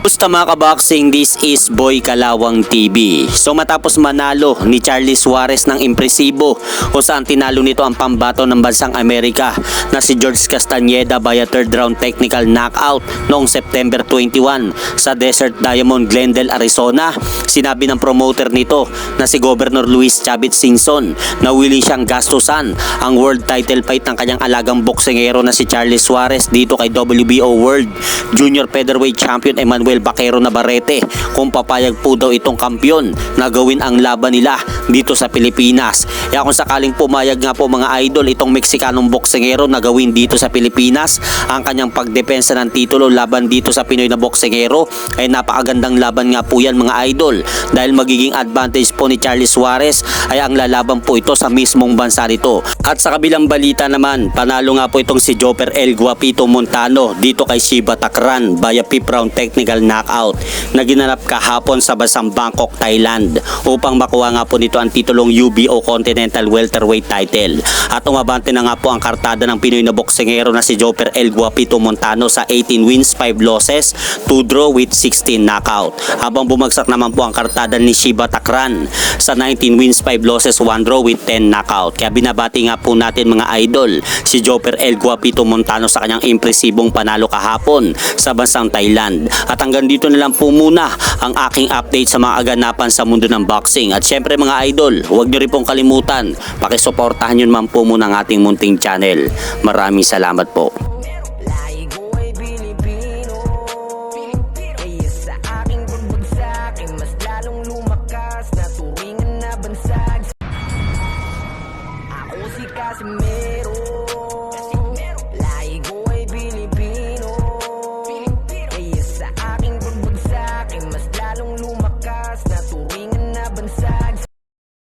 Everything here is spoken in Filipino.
Gusto mga kaboxing, this is Boy Kalawang TV. So matapos manalo ni Charlie Suarez ng impresibo kung saan tinalo nito ang pambato ng bansang Amerika na si George Castañeda via third round technical knockout noong September 21 sa Desert Diamond, Glendale, Arizona. Sinabi ng promoter nito na si Governor Luis Chavit Singson na willing siyang gastusan ang world title fight ng kanyang alagang boksingero na si Charlie Suarez dito kay WBO World Junior Featherweight Champion Emmanuel Baquero Navarrete kung papayag po daw itong kampiyon na gawin ang laban nila dito sa Pilipinas. Kaya kung sakaling pumayag nga po mga idol itong Meksikanong boksingero na gawin dito sa Pilipinas ang kanyang pagdepensa ng titulo laban dito sa Pinoy na boksingero, ay napakagandang laban nga po yan mga idol, dahil magiging advantage po ni Charlie Suarez ay ang lalaban po ito sa mismong bansa nito. At sa kabilang balita naman, panalo nga po itong si Joper El Guapito Montano dito kay Shiba Takran via 5th round technical knockout na ginanap kahapon sa bansang Bangkok, Thailand upang makuha nga po nito ang titulong UBO Continental Welterweight title. At umabante na nga po ang kartada ng Pinoy na boksingero na si Joper El Guapito Montano sa 18 wins, 5 losses, 2 draw with 16 knockout. Habang bumagsak naman po ang kartada ni Shiba Takran sa 19 wins, 5 losses, 1 draw with 10 knockout. Kaya binabati nga po natin mga idol si Joper El Guapito Montano sa kanyang impresibong panalo kahapon sa bansang Thailand. At hanggang dito na lang po muna ang aking update sa mga aganapan sa mundo ng boxing. At syempre mga idol, huwag nyo rin pong kalimutan, pakisuportahan nyo naman po muna ang ating munting channel. Maraming salamat po.